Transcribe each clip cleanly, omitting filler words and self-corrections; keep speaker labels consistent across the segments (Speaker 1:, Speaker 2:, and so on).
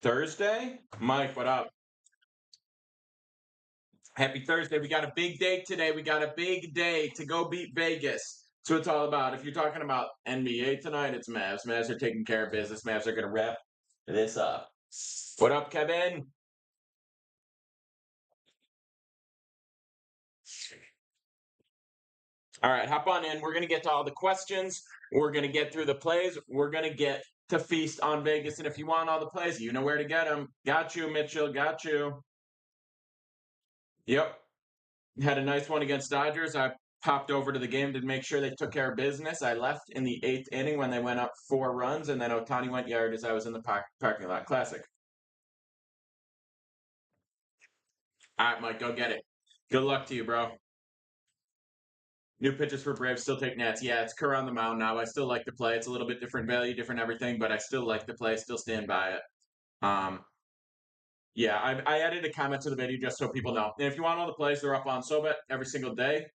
Speaker 1: Thursday? Mike, what up? Happy Thursday. We got a big day today. We got a big day to go beat Vegas. That's what it's all about. If you're talking about NBA tonight, it's Mavs. Mavs are taking care of business. Mavs are going to wrap this up. What up, Kevin? All right, hop on in. We're going to get to all the questions. We're going to get through the plays. We're going to get to feast on Vegas. And if you want all the plays, you know where to get them. Got you, Mitchell. Got you. Yep. Had a nice one against Dodgers. I popped over to the game to make sure they took care of business. I left in the 8th inning when they went up 4 runs, and then Ohtani went yard as I was in the parking lot. Classic. All right, Mike, go get it. Good luck to you, bro. New pitches for Braves, still take Nats. Yeah, it's Kerr on the mound now. I still like the play. It's a little bit different value, different everything, but I still like the play. Still stand by it. Yeah, I added a comment to the video just so people know. And if you want all the plays, they're up on SoBet every single day.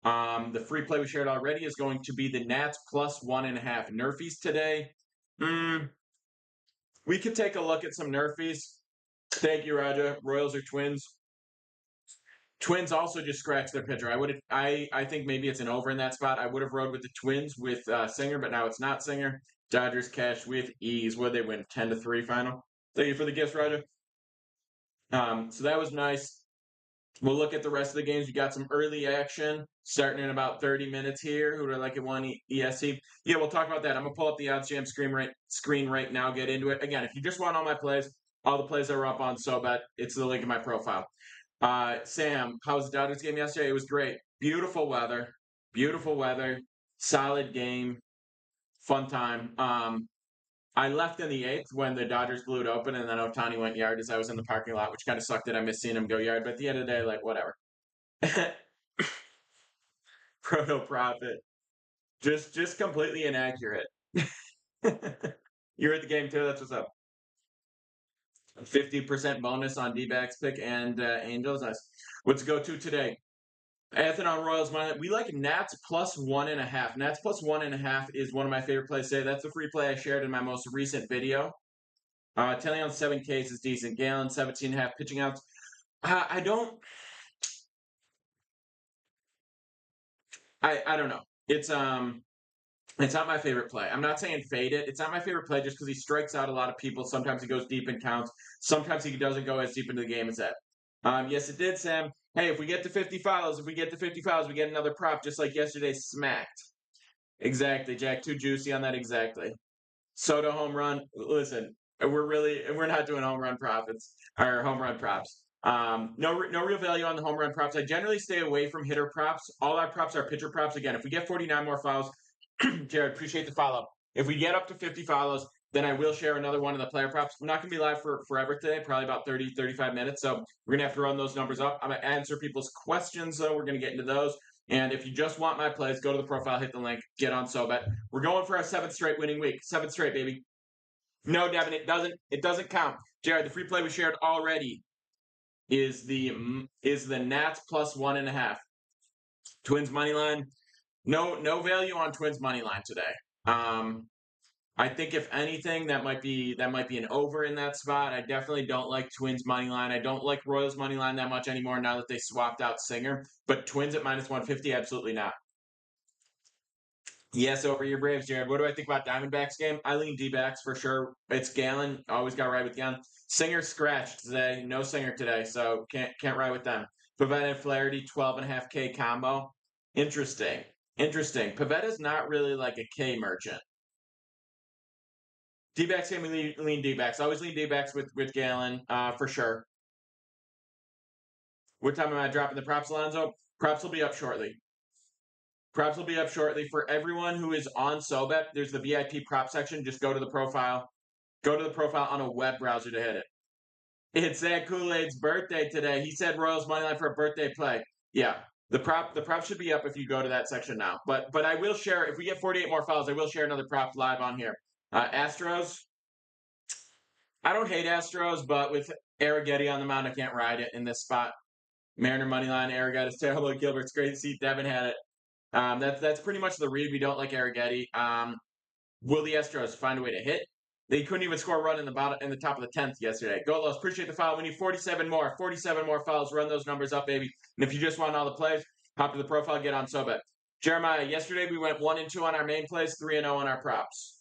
Speaker 1: The free play we shared already is going to be the Nats plus 1.5 Nerfies today. We could take a look at some Nerfies. Thank you, Raja. Royals or Twins. Twins also just scratched their pitcher. I think maybe it's an over in that spot. I would have rode with the Twins with Singer, but now it's not Singer. Dodgers cash with ease. What did they win? 10-3 final. Thank you for the gifts, Raja. So that was nice. We'll look at the rest of the games. We got some early action starting in about 30 minutes here. Who do I like at one ESC? Yeah, we'll talk about that. I'm gonna pull up the odds jam screen right now. Get into it. Again, if you just want all my plays, all the plays are up on SoBet. It's the link in my profile. Sam, how was the Dodgers game yesterday? It was great. Beautiful weather. Beautiful weather. Solid game. Fun time. I left in the 8th when the Dodgers blew it open, and then Ohtani went yard as I was in the parking lot, which kind of sucked that I missed seeing him go yard. But at the end of the day, like, whatever. Proto profit. Just completely inaccurate. You're at the game too. That's what's up. 50% bonus on D-backs pick and Angels. Nice. What's go to today? Anthony on Royals money. We like Nats plus 1.5. Nats plus 1.5 is one of my favorite plays today. That's a free play I shared in my most recent video. Telling on 7 Ks is decent. Galen 17.5 pitching outs. I don't know. It's not my favorite play. I'm not saying fade it. It's not my favorite play just because he strikes out a lot of people. Sometimes he goes deep in counts. Sometimes he doesn't go as deep into the game as that. Yes, it did, Sam. Hey, if we get to 50 follows, we get another prop just like yesterday smacked. Exactly, Jack. Too juicy on that. Exactly. Soto home run. Listen, we're not doing home run profits or home run props. No real value on the home run props. I generally stay away from hitter props. All our props are pitcher props. Again, if we get 49 more follows, Jared, appreciate the follow. If we get up to 50 follows, then I will share another one of the player props. I'm not going to be live for forever today, probably about 30, 35 minutes. So we're going to have to run those numbers up. I'm going to answer people's questions, though. We're going to get into those. And if you just want my plays, go to the profile, hit the link, get on SoBet. We're going for our 7th straight winning week. 7th straight, baby. No, Devin, it doesn't count. Jared, the free play we shared already is the Nats plus 1.5. Twins money line. No value on Twins money line today. I think if anything, that might be an over in that spot. I definitely don't like Twins money line. I don't like Royals money line that much anymore now that they swapped out Singer. But Twins at minus 150, absolutely not. Yes, over your Braves, Jared. What do I think about Diamondbacks game? I lean D-backs for sure. It's Galen. Always got to ride with Galen. Singer scratched today. No Singer today, so can't ride with them. Pavetta and Flaherty, 12.5K combo. Interesting. Pavetta's not really like a K merchant. D-backs game, we lean D-backs. Always lean D-backs with Galen, for sure. What time am I dropping the props, Alonzo? Props will be up shortly. For everyone who is on SoBet. There's the VIP prop section. Just go to the profile. Go to the profile on a web browser to hit it. It's Zach Kool-Aid's birthday today. He said Royals moneyline for a birthday play. Yeah, the prop should be up if you go to that section now. But I will share, if we get 48 more files, I will share another prop live on here. Astros. I don't hate Astros, but with Arrighetti on the mound, I can't ride it in this spot. Mariner moneyline, Arrighetti is terrible. Gilbert's great to see. Devin had it. That's pretty much the read. We don't like Arrighetti. Will the Astros find a way to hit? They couldn't even score a run in the top of the 10th yesterday. Go Los, appreciate the follow. We need 47 more. 47 more follows. Run those numbers up, baby. And if you just want all the plays, hop to the profile, get on SoBet. Jeremiah, yesterday we went 1-2 on our main plays, 3-0 on our props.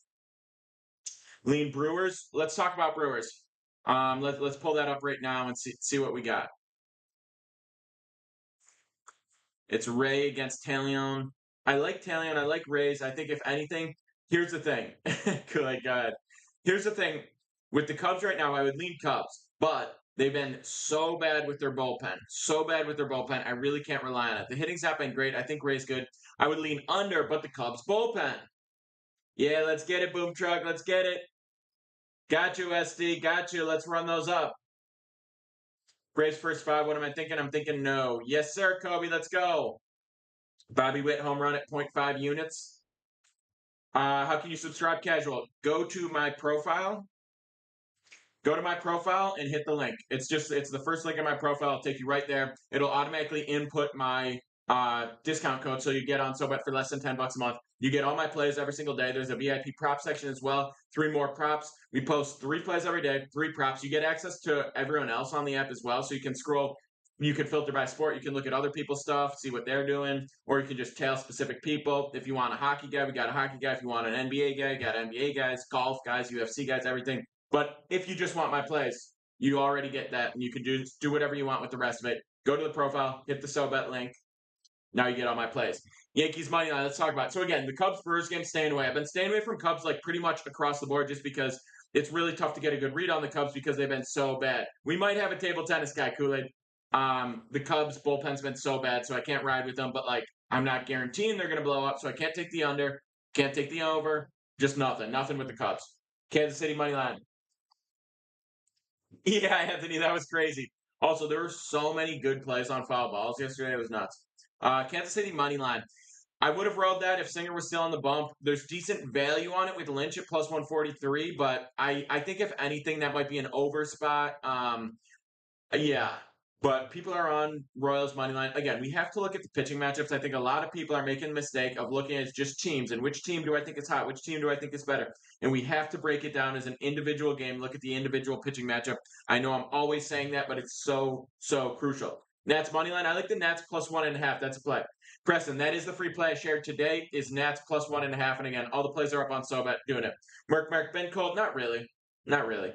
Speaker 1: Lean Brewers. Let's talk about Brewers. Let's pull that up right now and see what we got. It's Ray against Talion. I like Talion. I like Rays. I think if anything, here's the thing. Good God. Here's the thing. With the Cubs right now, I would lean Cubs, but they've been so bad with their bullpen. So bad with their bullpen. I really can't rely on it. The hitting's not been great. I think Ray's good. I would lean under, but the Cubs bullpen. Yeah, let's get it, Boom Truck. Let's get it. Got you, SD. Got you. Let's run those up. Braves first 5. What am I thinking? I'm thinking no. Yes, sir, Kobe. Let's go. Bobby Witt home run at 0.5 units. How can you subscribe casual? Go to my profile. Go to my profile and hit the link. It's the first link in my profile. It'll take you right there. It'll automatically input my discount code, so you get on SoBet for less than $10 a month. You get all my plays every single day. There's a VIP prop section as well. 3 more props. We post 3 plays every day, 3 props. You get access to everyone else on the app as well, so you can scroll. You can filter by sport. You can look at other people's stuff, see what they're doing, or you can just tail specific people. If you want a hockey guy, we got a hockey guy. If you want an NBA guy, we got NBA guys, golf guys, UFC guys, everything. But if you just want my plays, you already get that, and you can do whatever you want with the rest of it. Go to the profile, hit the SoBet link. Now you get all my plays. Yankees money line. Let's talk about it. So again, the Cubs Brewers game, staying away. I've been staying away from Cubs like pretty much across the board, just because it's really tough to get a good read on the Cubs because they've been so bad. We might have a table tennis guy, Kool-Aid. The Cubs bullpen's been so bad, so I can't ride with them. But like, I'm not guaranteeing they're going to blow up, so I can't take the under, can't take the over, just nothing with the Cubs. Kansas City money line. Yeah, Anthony, that was crazy. Also, there were so many good plays on foul balls yesterday. It was nuts. Kansas City money line. I would have rolled that if Singer was still on the bump. There's decent value on it with Lynch at plus 143, but I think if anything, that might be an over spot. Yeah, but people are on Royals money line. Again, we have to look at the pitching matchups. I think a lot of people are making the mistake of looking at just teams and which team do I think is hot, which team do I think is better. And we have to break it down as an individual game, look at the individual pitching matchup. I know I'm always saying that, but it's so crucial. Nats money line. I like the Nats plus 1.5. That's a play. Preston, that is the free play I shared today, is Nats plus 1.5. And again, all the plays are up on SoBet doing it. Mark, Ben Cold, not really. Not really.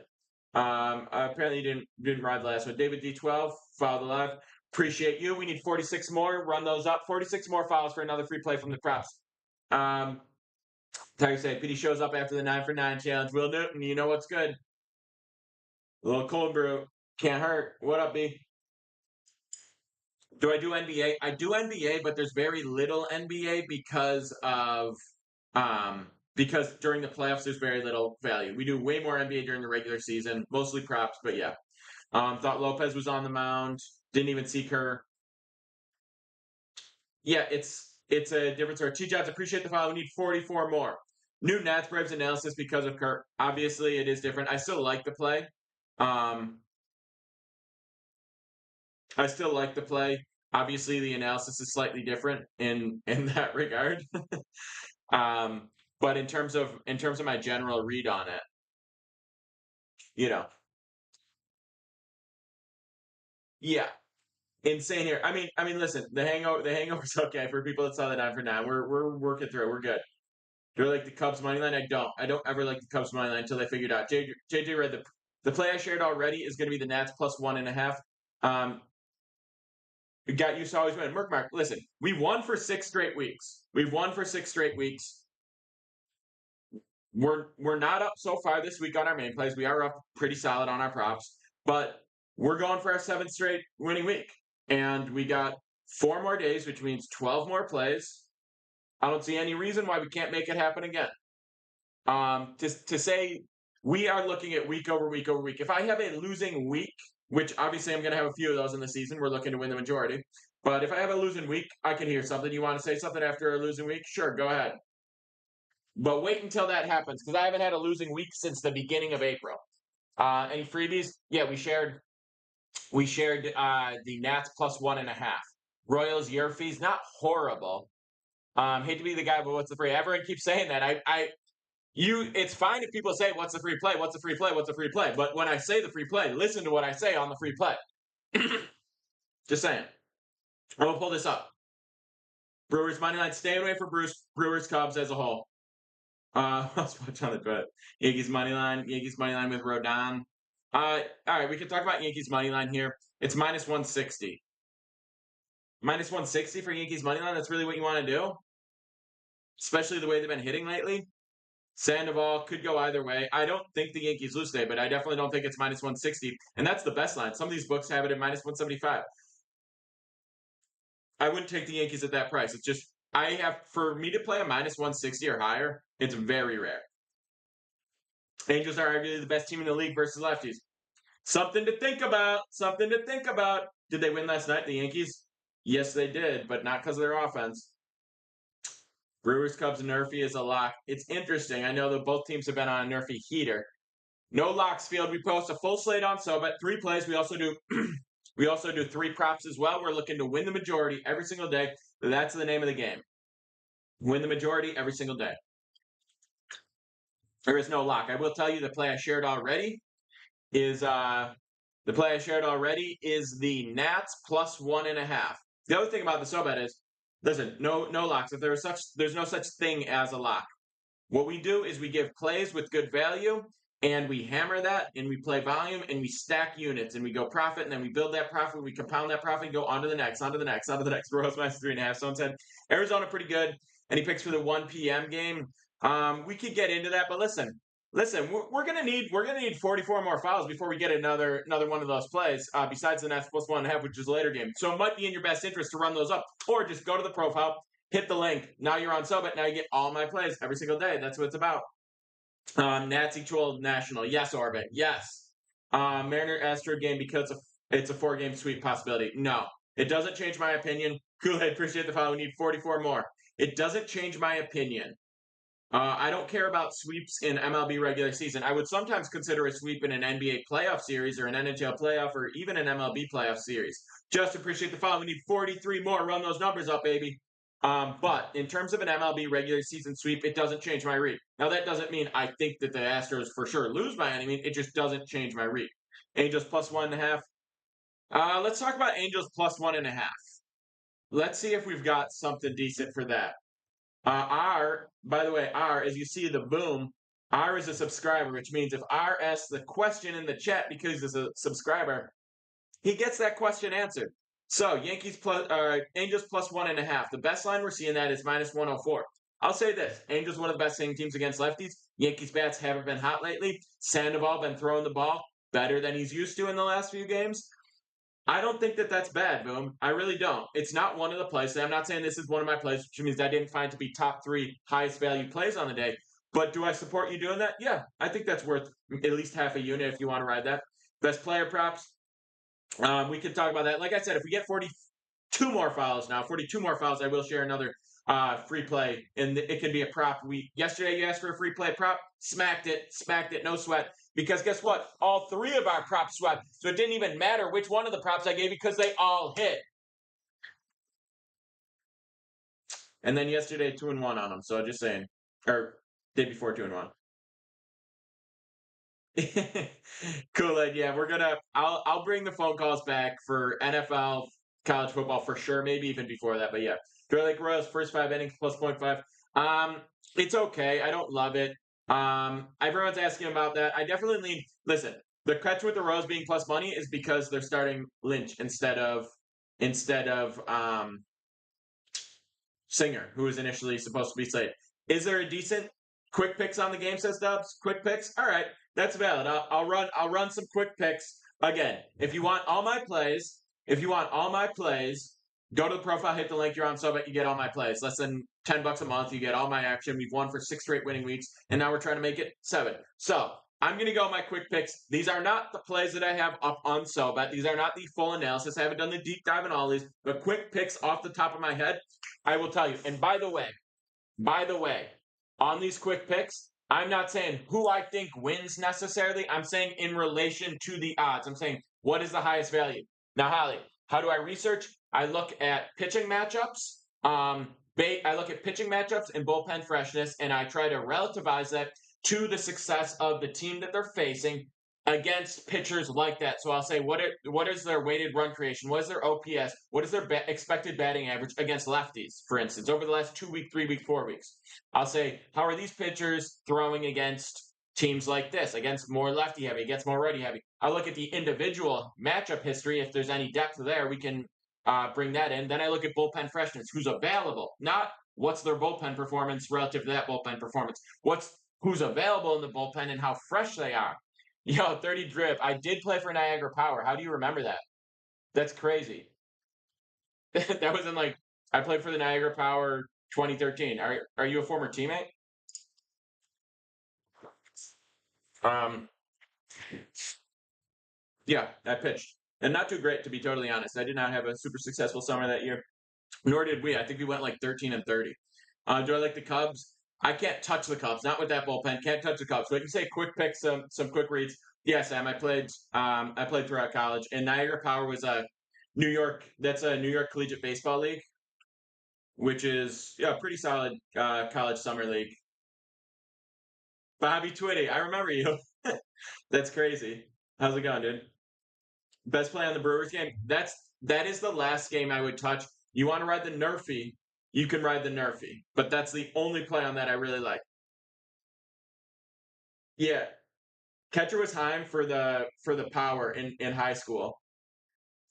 Speaker 1: Apparently you didn't ride the last one. David D12, follow the live. Appreciate you. We need 46 more. Run those up. 46 more follows for another free play from the props. Tiger say PD shows up after the 9 for 9 challenge. Will Newton, you know what's good. A little cold brew. Can't hurt. What up, B? Do I do NBA? I do NBA, but there's very little NBA because during the playoffs there's very little value. We do way more NBA during the regular season, mostly props, but yeah. Thought Lopez was on the mound. Didn't even see Kerr. Yeah, it's a different story. T-Jots, appreciate the follow. We need 44 more. New Nats Braves analysis because of Kerr. Obviously, it is different. I still like the play. Obviously, the analysis is slightly different in that regard. But in terms of my general read on it, yeah, insane here. I mean, listen, the hangover's okay for people that saw the 9 for 9. We're working through it. We're good. Do I like the Cubs money line? I don't ever like the Cubs money line until they figured out. JJ read the play I shared already is going to be the Nats plus 1.5. We got used to always win. Mark, listen, we won for 6 straight weeks. We've won for 6 straight weeks. We're not up so far this week on our main plays. We are up pretty solid on our props, but we're going for our 7th straight winning week. And we got 4 more days, which means 12 more plays. I don't see any reason why we can't make it happen again. To say we are looking at week over week over week. If I have a losing week, which obviously I'm going to have a few of those in the season, we're looking to win the majority. But if I have a losing week, I can hear something. You want to say something after a losing week? Sure, go ahead. But wait until that happens, because I haven't had a losing week since the beginning of April. Any freebies? Yeah, we shared the Nats plus 1.5. Royals year fees, not horrible. Hate to be the guy, but what's the free? Everyone keeps saying that. It's fine if people say, what's the free play? What's the free play? What's the free play? But when I say the free play, listen to what I say on the free play. Just saying. I'm gonna pull this up. Brewers money line, staying away for Brewers Cubs as a whole. Let's watch on the bet. Yankees money line with Rodon. All right, we can talk about Yankees money line here. It's minus 160. Minus 160 for Yankees money line. That's really what you want to do, especially the way they've been hitting lately. Sandoval could go either way. I don't think the Yankees lose today, but I definitely don't think it's minus 160. And that's the best line. Some of these books have it at minus 175. I wouldn't take the Yankees at that price. It's just, for me to play a minus 160 or higher, it's very rare. Angels are arguably the best team in the league versus lefties. Something to think about. Something to think about. Did they win last night, the Yankees? Yes, they did, but not because of their offense. Brewers, Cubs, Nerfy is a lock. It's interesting. I know that both teams have been on a Nerfy heater. No locks field. We post a full slate on so, but 3 plays. We also do we also do 3 props as well. We're looking to win the majority every single day. That's the name of the game. Win the majority every single day. There is no lock. I will tell you the play I shared already is the Nats plus 1.5. The other thing about the SoBet is, listen, no locks. If there's no such thing as a lock. What we do is we give plays with good value, and we hammer that, and we play volume, and we stack units, and we go profit, and then we build that profit, we compound that profit, and go on to the next, on to the next, on to the next. Royals minus 3.5. Someone said Arizona pretty good, and he picks for the 1 p.m. game. We could get into that, but listen, we're gonna need 44 more fouls before we get another one of those plays. Besides the Nats plus 1.5, which is a later game, so it might be in your best interest to run those up, or just go to the profile, hit the link. Now you're on SoBet. Now you get all my plays every single day. That's what it's about. Nats equal National. Yes, Orbit. Yes. Mariner Astro game because it's a 4-game sweep possibility. No, it doesn't change my opinion. Kool-Aid, appreciate the follow. We need 44 more. It doesn't change my opinion. I don't care about sweeps in MLB regular season. I would sometimes consider a sweep in an NBA playoff series or an NHL playoff or even an MLB playoff series. Just appreciate the follow. We need 43 more. Run those numbers up, baby. But in terms of an MLB regular season sweep, it doesn't change my read. Now, that doesn't mean I think that the Astros for sure lose by any means. It just doesn't change my read. Angels plus 1.5. Let's talk about Angels plus 1.5. Let's see if we've got something decent for that. By the way, as you see the boom, R is a subscriber, which means if R asks the question in the chat because he's a subscriber, he gets that question answered. So Angels plus 1.5. The best line we're seeing that is minus 104. I'll say this: Angels one of the best hitting teams against lefties. Yankees bats haven't been hot lately. Sandoval been throwing the ball better than he's used to in the last few games. I don't think that that's bad, Boom. I really don't. It's not one of the plays. I'm not saying this is one of my plays, which means I didn't find to be top 3 highest value plays on the day. But do I support you doing that? Yeah, I think that's worth at least half a unit if you want to ride that. Best player props. We can talk about that. Like I said, if we get 42 more files, I will share another free play, and it can be a prop. Yesterday you asked for a free play prop, smacked it, no sweat. Because guess what? All 3 of our props swept, so it didn't even matter which one of the props I gave you because they all hit. And then yesterday 2-1 on them. So just saying, or day before 2-1. Kool-Aid, yeah, I'll bring the phone calls back for NFL, college football for sure, maybe even before that. But yeah, do I like Royals first 5 innings plus 0.5? It's okay. I don't love it. Everyone's asking about that. I definitely lean. Listen, the catch with the Royals being plus money is because they're starting Lynch instead of Singer, who was initially supposed to be slated. Is there a decent quick picks on the game? Says Dubs. Quick picks. All right, that's valid. I'll run some quick picks again. If you want all my plays, go to the profile, hit the link. You're on SoBet. You get all my plays. Less than $10 a month. You get all my action. We've won for 6 straight winning weeks, and now we're trying to make it 7. So I'm going to go my quick picks. These are not the plays that I have up on SoBet. These are not the full analysis. I haven't done the deep dive in all these, but quick picks off the top of my head, I will tell you. And by the way, on these quick picks, I'm not saying who I think wins necessarily. I'm saying in relation to the odds. I'm saying what is the highest value. Now, Holly, how do I research? I look at pitching matchups. I look at pitching matchups and bullpen freshness, and I try to relativize that to the success of the team that they're facing against pitchers like that. So I'll say, what is their weighted run creation? What is their OPS? What is their expected batting average against lefties, for instance, over the last 2 week, 3 week, 4 weeks? I'll say, how are these pitchers throwing against teams like this, against more lefty heavy, against more righty heavy? I'll look at the individual matchup history. If there's any depth there, we can bring that in. Then I look at bullpen freshness, who's available, not what's their bullpen performance relative to that bullpen performance. Who's available in the bullpen and how fresh they are. 30 drip. I did play for Niagara Power. How do you remember that? That's crazy. That was in I played for the Niagara Power 2013. Are you a former teammate? Um, yeah, I pitched. And not too great, to be totally honest. I did not have a super successful summer that year, nor did we. I think we went 13-30. Do I like the Cubs? I can't touch the Cubs. Not with that bullpen. Can't touch the Cubs. But you can say quick picks, some quick reads. Yeah, Sam. I played. I played throughout college, and Niagara Power was a New York. That's a New York Collegiate Baseball League, which is pretty solid college summer league. Bobby Twitty, I remember you. That's crazy. How's it going, dude? Best play on the Brewers game. That is the last game I would touch. You want to ride the Nerfy? You can ride the Nerfy, but that's the only play on that I really like. Yeah, catcher was Heim for the Power in high school.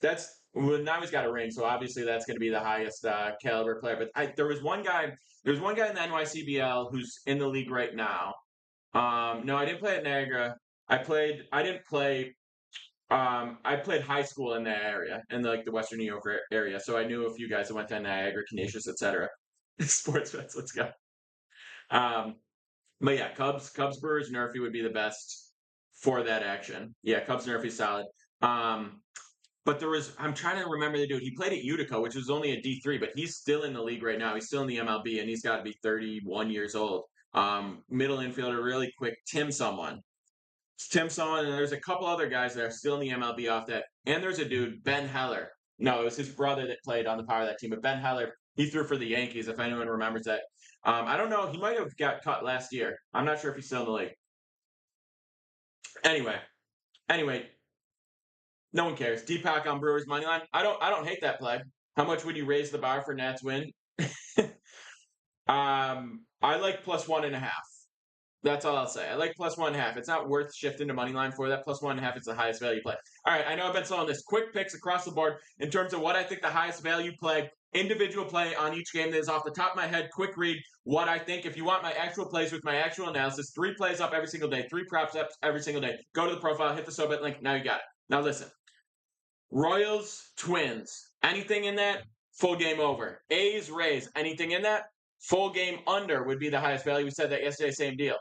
Speaker 1: Now he's got a ring, so obviously that's going to be the highest caliber player. But there was one guy. There's one guy in the NYCBL who's in the league right now. No, I didn't play at Niagara. I didn't play. I played high school in that area, in the Western New York area. So I knew a few guys that went to Niagara, Canisius, etc. Sports bets. Let's go. Um, but yeah, Cubs, Brewers, Nerfy would be the best for that action. Yeah, Cubs, Nerfy, solid. Um, but I'm trying to remember the dude. He played at Utica, which is only a D3, but he's still in the league right now. He's still in the MLB, and he's got to be 31 years old. Middle infielder, really quick, Tim someone. Tim Someone, and there's a couple other guys that are still in the MLB off that. And there's a dude, Ben Heller. No, it was his brother that played on the power of that team, but Ben Heller, he threw for the Yankees, if anyone remembers that. I don't know. He might have got cut last year. I'm not sure if he's still in the league. Anyway, no one cares. Deepak on Brewers money line. I don't hate that play. How much would you raise the bar for Nats win? I like +1.5. That's all I'll say. I like +1.5. It's not worth shifting to money line for that. +1.5 is the highest value play. All right, I know I've been selling this. Quick picks across the board in terms of what I think the highest value play, individual play on each game that is off the top of my head. Quick read. What I think. If you want my actual plays with my actual analysis, 3 plays up every single day, 3 props up every single day. Go to the profile, hit the SoBet link. Now you got it. Now listen. Royals, Twins. Anything in that? Full game over. A's, Rays. Anything in that? Full game under would be the highest value. We said that yesterday. Same deal.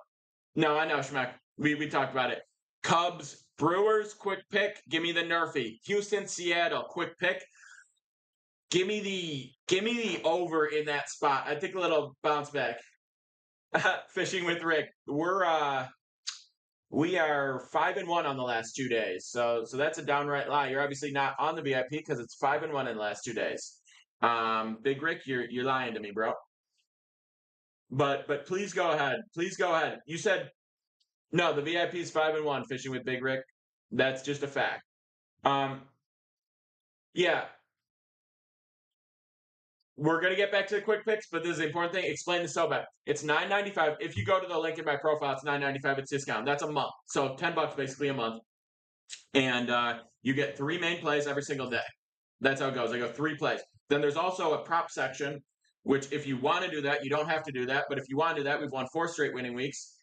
Speaker 1: No, I know, Schmack. We talked about it. Cubs, Brewers, quick pick. Give me the Nerfy. Houston, Seattle, quick pick. Give me the over in that spot. I think a little bounce back. Fishing with Rick. We are 5-1 on the last 2 days. So that's a downright lie. You're obviously not on the VIP because it's 5-1 in the last 2 days. Big Rick, you're lying to me, bro. But please go ahead. Please go ahead. You said no, the VIP is 5-1 fishing with Big Rick. That's just a fact. Yeah. We're gonna get back to the quick picks, but this is the important thing. Explain the SoBet. It's $9.95. If you go to the link in my profile, it's $9.95. It's discount. That's a month. So $10 basically a month. And you get 3 main plays every single day. That's how it goes. I go 3 plays. Then there's also a prop section, which if you want to do that, you don't have to do that. But if you want to do that, we've won 4 straight winning weeks.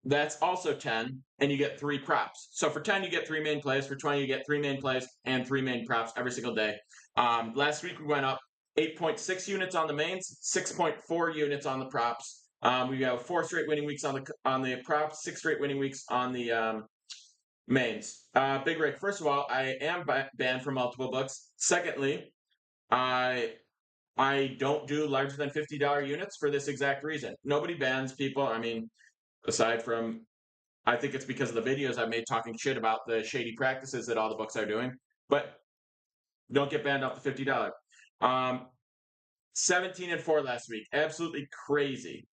Speaker 1: That's also 10, and you get 3 props. So for 10, you get 3 main plays. For 20, you get 3 main plays and 3 main props every single day. Last week, we went up 8.6 units on the mains, 6.4 units on the props. We have 4 straight winning weeks on the props, 6 straight winning weeks on the mains. Big Rick, first of all, I am banned from multiple books. Secondly, I don't do larger than $50 units for this exact reason. Nobody bans people. I mean, aside from, I think it's because of the videos I've made talking shit about the shady practices that all the books are doing. But don't get banned off the $50. 17-4 last week. Absolutely crazy.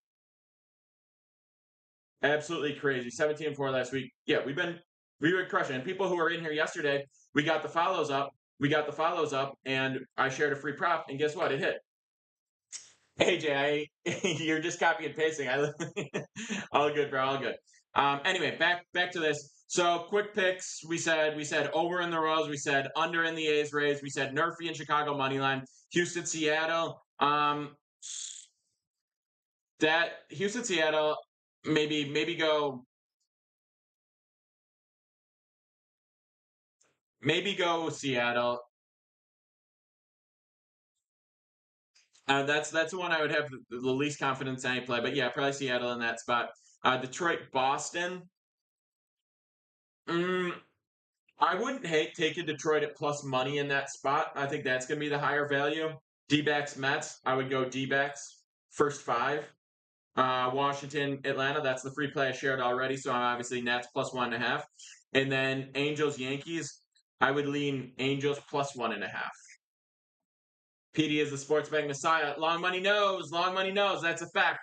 Speaker 1: Absolutely crazy. 17-4 last week. Yeah, we've been crushing. And people who were in here yesterday, we got the follows up. We got the follows up, and I shared a free prop, and guess what? It hit. AJ, you're just copy and pasting. All good, bro. All good. Anyway, back to this. So quick picks. We said over in the Royals. We said under in the A's Rays. We said Nerfy and Chicago money line. Houston Seattle. That Houston Seattle. Maybe go Seattle. That's the one I would have the least confidence in any play. But yeah, probably Seattle in that spot. Detroit, Boston. Mm, I wouldn't hate taking Detroit at plus money in that spot. I think that's going to be the higher value. D-backs, Mets. I would go D-backs first five. Washington, Atlanta. That's the free play I shared already. So I'm obviously Nats plus 1.5. And then Angels, Yankees. I would lean Angels plus 1.5. PD is the sports betting messiah. Long money knows. Long money knows. That's a fact.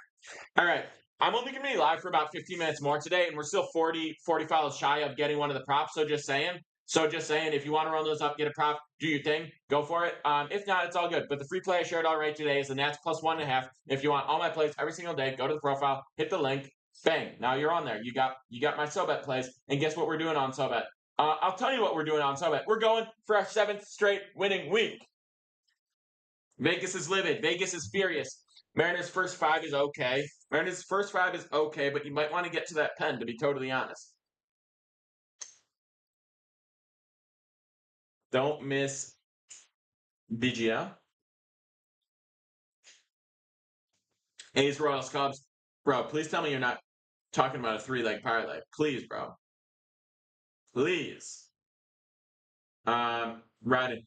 Speaker 1: All right. I'm only going to be live for about 15 minutes more today, and we're still 40 follows shy of getting one of the props. So just saying. If you want to run those up, get a prop, do your thing, go for it. If not, it's all good. But the free play I shared already today is the Nats plus 1.5. If you want all my plays every single day, go to the profile, hit the link, bang. Now you're on there. You got my SoBet plays, and guess what we're doing on SoBet? I'll tell you what we're doing on SoBet. We're going for our 7th straight winning week. Vegas is livid. Vegas is furious. Mariners' first five is okay. But you might want to get to that pen, to be totally honest. Don't miss BGL. A's, Royals, Cubs. Bro, please tell me you're not talking about a 3-leg parlay. Please, bro. Please. Riding.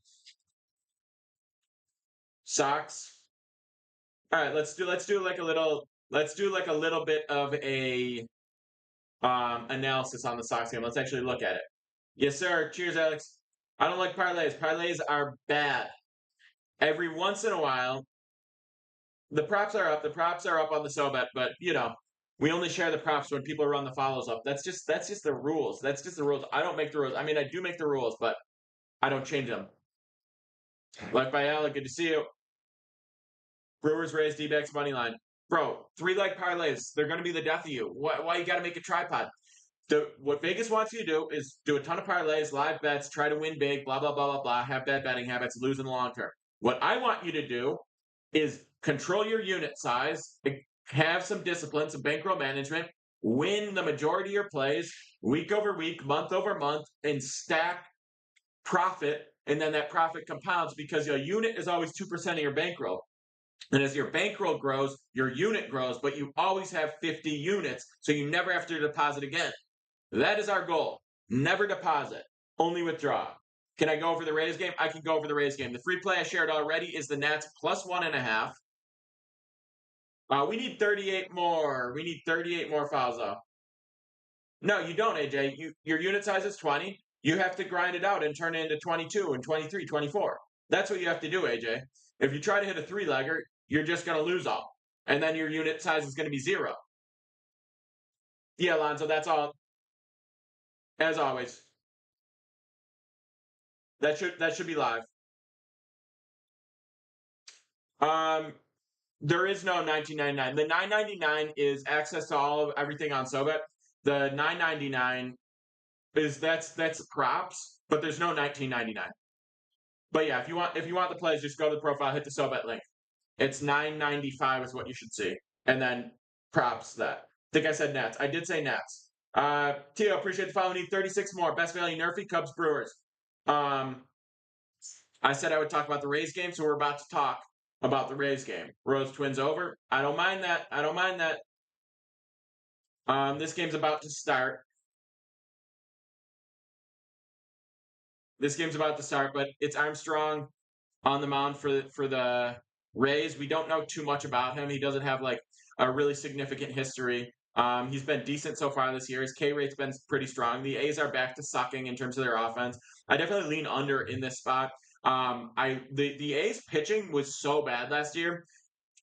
Speaker 1: Sox. All right, let's do like a little bit of a analysis on the Sox game. Let's actually look at it. Yes, sir. Cheers, Alex. I don't like parlays. Parlays are bad. Every once in a while, the props are up. The props are up on the SoBet, but we only share the props when people run the follows up. That's just the rules. That's just the rules. I don't make the rules. I mean, I do make the rules, but I don't change them. Life by Alec, good to see you. Brewers, Rays, D-backs, money line. Bro, 3-leg parlays, they're going to be the death of you. Why you got to make a tripod? What Vegas wants you to do is do a ton of parlays, live bets, try to win big, blah, blah, blah, blah, blah, have bad betting habits, lose in the long term. What I want you to do is control your unit size, have some discipline, some bankroll management, win the majority of your plays week over week, month over month, and stack profit. And then that profit compounds because your unit is always 2% of your bankroll. And as your bankroll grows, your unit grows, but you always have 50 units, so you never have to deposit again. That is our goal. Never deposit, only withdraw. Can I go over the Rays game? I can go over the Rays game. The free play I shared already is the Nats plus 1.5. We need 38 more. We need 38 more fouls, though. No, you don't, AJ. Your unit size is 20. You have to grind it out and turn it into 22 and 23, 24. That's what you have to do, AJ. If you try to hit a 3-legger, you're just going to lose all. And then your unit size is going to be 0. Yeah, Alonzo, that's all. As always. That should be live. There is no 1999. The 999 is access to all of everything on SoBet. The 999 is that's props, but there's no 1999. But yeah, if you want the plays, just go to the profile, hit the SoBet link. It's 995 is what you should see, and then props that. I think I said Nats. I did say Nats. Tio, appreciate the follow. We need 36 more. Best value Nerfy, Cubs, Brewers. I said I would talk about the Rays game, so we're about to talk about the Rays game. Rose Twins over. I don't mind that. This game's about to start. But it's Armstrong on the mound for the Rays. We don't know too much about him. He doesn't have like a really significant history. He's been decent so far this year. His K rate's been pretty strong. The A's are back to sucking in terms of their offense. I definitely lean under in this spot. The A's pitching was so bad last year.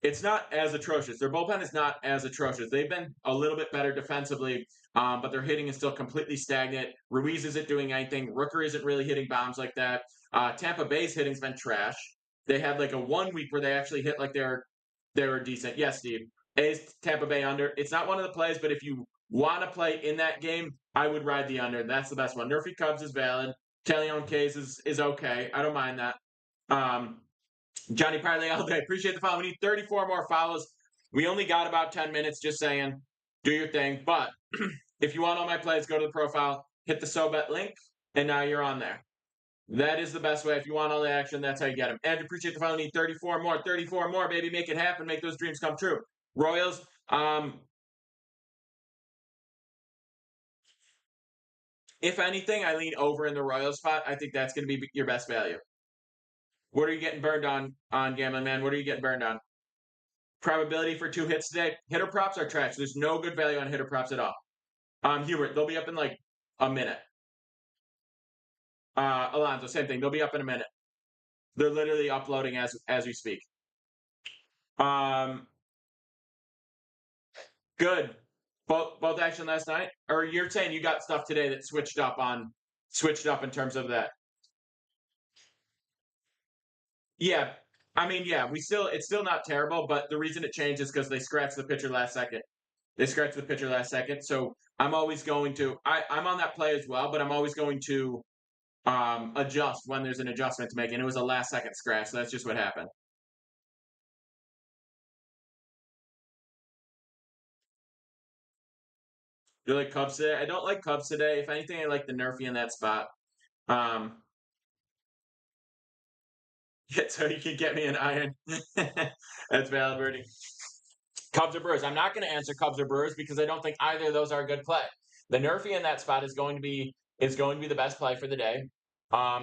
Speaker 1: It's not as atrocious. Their bullpen is not as atrocious. They've been a little bit better defensively, but their hitting is still completely stagnant. Ruiz isn't doing anything. Rooker isn't really hitting bombs like that. Tampa Bay's hitting's been trash. They had like a 1 week where they actually hit like they were decent. Yes, Steve. A's Tampa Bay under. It's not one of the plays, but if you want to play in that game, I would ride the under. That's the best one. Nerfy Cubs is valid. Talion Case is okay. I don't mind that. Um, Johnny Parley all day. Appreciate the follow. We need 34 more follows. We only got about 10 minutes, just saying. Do your thing. But if you want all my plays, go to the profile, hit the SoBet link, and now you're on there. That is the best way. If you want all the action, that's how you get them. And appreciate the follow. We need 34 more, baby. Make it happen. Make those dreams come true. Royals, if anything, I lean over in the Royals spot. I think that's going to be your best value. What are you getting burned on Gambling Man? What are you getting burned on? Probability for 2 hits today. Hitter props are trash. There's no good value on hitter props at all. Hubert, they'll be up in like a minute. Alonso, same thing. They'll be up in a minute. They're literally uploading as we speak. Good. Both action last night, or you're saying you got stuff today that switched up in terms of that? Yeah, I mean, yeah, it's still not terrible, but the reason it changed is because they scratched the pitcher last second. They scratched the pitcher last second, so I'm always going to. I'm on that play as well, but I'm always going to adjust when there's an adjustment to make, and it was a last second scratch. So that's just what happened. Do you like Cubs today? I don't like Cubs today. If anything, I like the Nerfy in that spot. Um, yeah, so you can get me an iron. That's valid, Birdie. Cubs or Brewers. I'm not going to answer Cubs or Brewers because I don't think either of those are a good play. The Nerfy in that spot is going to be the best play for the day.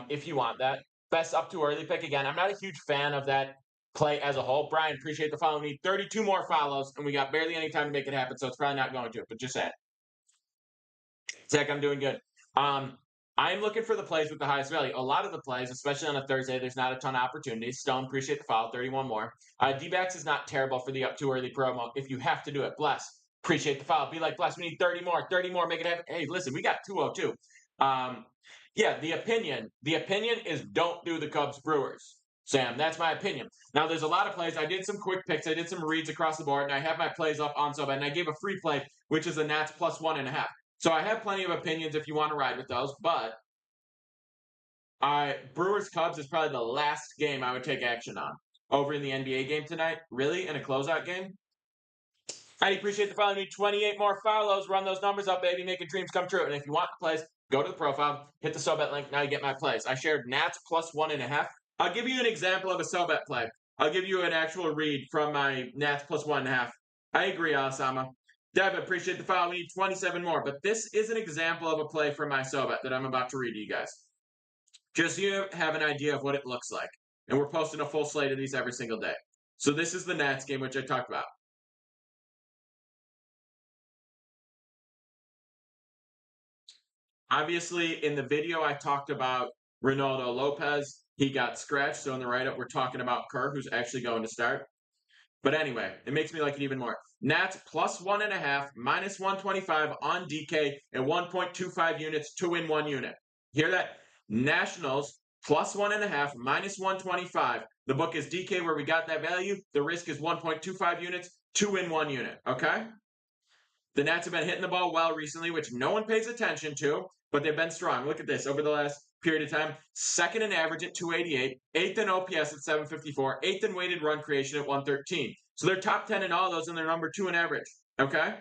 Speaker 1: If you want that. Best up to early pick again. I'm not a huge fan of that play as a whole. Brian, appreciate the follow. We need 32 more follows, and we got barely any time to make it happen, so it's probably not going to, but just saying. Zach, I'm doing good. I'm looking for the plays with the highest value. A lot of the plays, especially on a Thursday, there's not a ton of opportunities. Stone, appreciate the follow. 31 more. D-backs is not terrible for the up too early promo. If you have to do it, Bless, appreciate the follow. Be like, Bless, we need 30 more. 30 more, make it happen. Hey, listen, we got 202. Yeah, the opinion is don't do the Cubs Brewers. Sam, that's my opinion. Now, there's a lot of plays. I did some quick picks. I did some reads across the board, and I have my plays up on SoBet, and I gave a free play, which is the Nats plus 1.5. So I have plenty of opinions if you want to ride with those, but Brewers Cubs is probably the last game I would take action on over in the NBA game tonight. Really? In a closeout game? I appreciate the follow. We need 28 more follows. Run those numbers up, baby. Making dreams come true. And if you want the plays, go to the profile, hit the SoBet link. Now you get my plays. I shared Nats plus 1.5. I'll give you an example of a SoBet play. I'll give you an actual read from my Nats plus 1.5. I agree, Alessama. Deb, appreciate the follow. We need 27 more. But this is an example of a play from my SoBet that I'm about to read to you guys. Just so you have an idea of what it looks like. And we're posting a full slate of these every single day. So this is the Nats game, which I talked about. Obviously, in the video, I talked about Ronaldo Lopez. He got scratched. So in the write-up, we're talking about Kerr, who's actually going to start. But anyway, it makes me like it even more. Nats plus 1.5, minus 125 on DK, and 1.25 units to win 1 unit. Hear that? Nationals plus 1.5, minus 125. The book is DK where we got that value. The risk is 1.25 units to win 1 unit. Okay? The Nats have been hitting the ball well recently, which no one pays attention to, but they've been strong. Look at this. Over the last period of time, second in average at 288, eighth in OPS at 754, eighth in weighted run creation at 113. So they're top 10 in all those, and they're number 2 in average. Okay?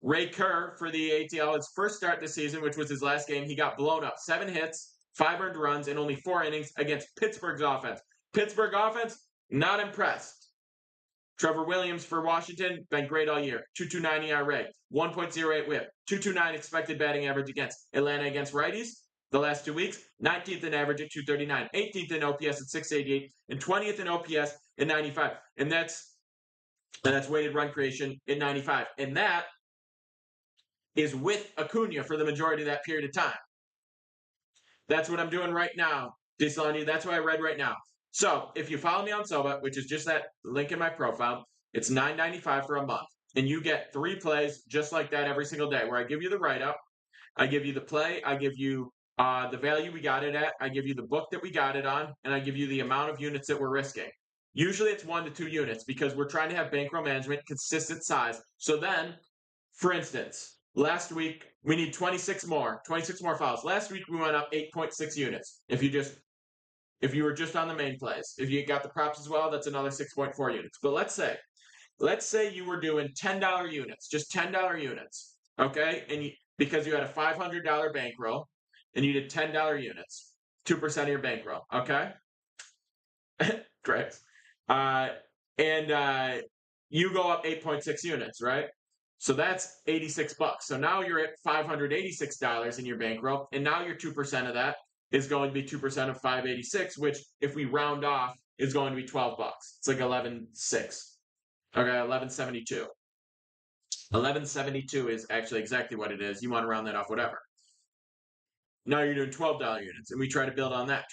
Speaker 1: Ray Kerr for the ATL, his first start this season, which was his last game, he got blown up. 7 hits, 5 earned runs, and only 4 innings against Pittsburgh's offense. Pittsburgh offense, not impressed. Trevor Williams for Washington, been great all year. 2.29 ERA, 1.08 whip, 2.29 expected batting average against Atlanta against righties. The last 2 weeks, 19th in average at 239, 18th in OPS at 688, and 20th in OPS at 95. And that's weighted run creation at 95. And that is with Acuna for the majority of that period of time. That's what I'm doing right now, Deslani. That's what I read right now. So if you follow me on Soba, which is just that link in my profile, it's $9.95 for a month. And you get 3 plays just like that every single day, where I give you the write-up, I give you the play, I give you the value we got it at, I give you the book that we got it on, and I give you the amount of units that we're risking. Usually it's 1 to 2 units because we're trying to have bankroll management, consistent size. So then, for instance, last week we need 26 more files. Last week we went up 8.6 units. If you were just on the main plays, if you got the props as well, that's another 6.4 units. But let's say you were doing $10 units, just $10 units, okay? And because you had a $500 bankroll and you did $10 units, 2% of your bankroll, okay? Great. You go up 8.6 units, right? So that's $86. So now you're at $586 in your bankroll, and now your 2% of that is going to be 2% of 586, which, if we round off, is going to be $12. It's like 11.6. Okay, 1172. 1172 is actually exactly what it is. You want to round that off, whatever. Now you're doing $12 units, and we try to build on that.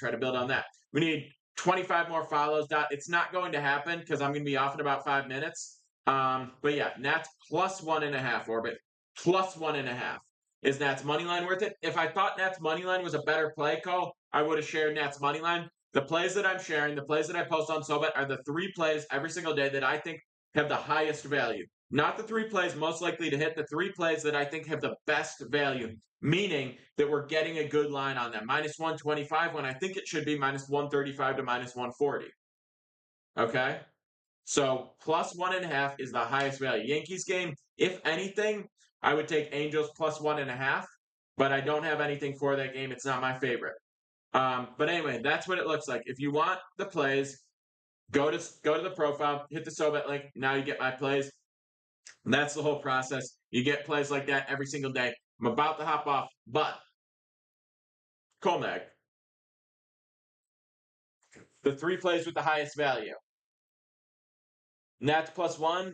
Speaker 1: We need 25 more follows. It's not going to happen because I'm going to be off in about 5 minutes. But yeah, Nats plus 1.5 orbit. Plus 1.5. Is Nats moneyline worth it? If I thought Nats moneyline was a better play call, I would have shared Nats moneyline. The plays that I'm sharing, the plays that I post on SoBet, are the 3 plays every single day that I think have the highest value. Not the 3 plays most likely to hit, the 3 plays that I think have the best value, meaning that we're getting a good line on them. Minus 125 when I think it should be minus 135 to minus 140. Okay? So plus 1.5 is the highest value. Yankees game, if anything, I would take Angels plus 1.5, but I don't have anything for that game. It's not my favorite. But anyway, that's what it looks like. If you want the plays, go to the profile, hit the SoBet link. Now you get my plays. And that's the whole process. You get plays like that every single day. I'm about to hop off, but Colmag, the 3 plays with the highest value. Nats plus 1.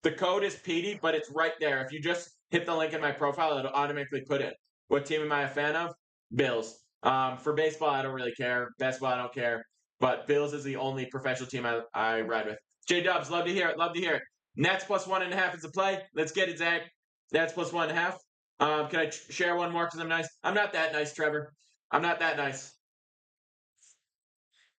Speaker 1: The code is PD, but it's right there. If you just hit the link in my profile, it'll automatically put it. What team am I a fan of? Bills. For baseball, I don't really care. Basketball, I don't care. But Bills is the only professional team I ride with. J-Dubs, love to hear it. Nats plus 1.5 is the play. Let's get it, Zach. Nats plus 1.5. Can I share one more because I'm nice? I'm not that nice, Trevor. I'm not that nice.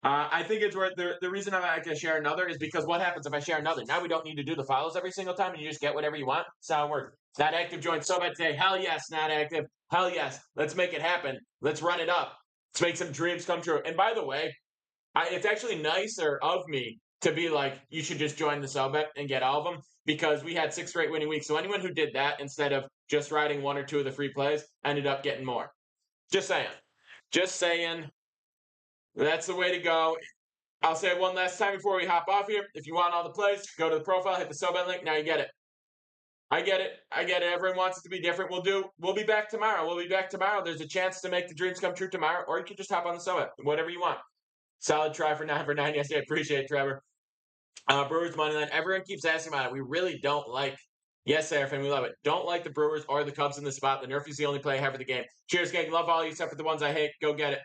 Speaker 1: I think it's worth the reason I'm not going to share another is because what happens if I share another? Now we don't need to do the follows every single time, and you just get whatever you want. That's how it works. Not active, join SoBet today. Hell yes, not active. Hell yes. Let's make it happen. Let's run it up. Let's make some dreams come true. And by the way, it's actually nicer of me to be like, you should just join the SoBet and get all of them, because we had 6 straight winning weeks. So anyone who did that instead of just riding 1 or 2 of the free plays ended up getting more. Just saying. Just saying. That's the way to go. I'll say it one last time before we hop off here. If you want all the plays, go to the profile, hit the SoBet link. Now you get it. I get it. Everyone wants it to be different. We'll be back tomorrow. There's a chance to make the dreams come true tomorrow, or you can just hop on the SoBet. Whatever you want. Solid try for 9 for 9 yesterday. Appreciate it, Trevor. Brewers moneyline. Everyone keeps asking about it. We really don't like. Yes, Seraphin, we love it. Don't like the Brewers or the Cubs in the spot. The Nerf is the only play I have for the game. Cheers, gang. Love all you except for the ones I hate. Go get it.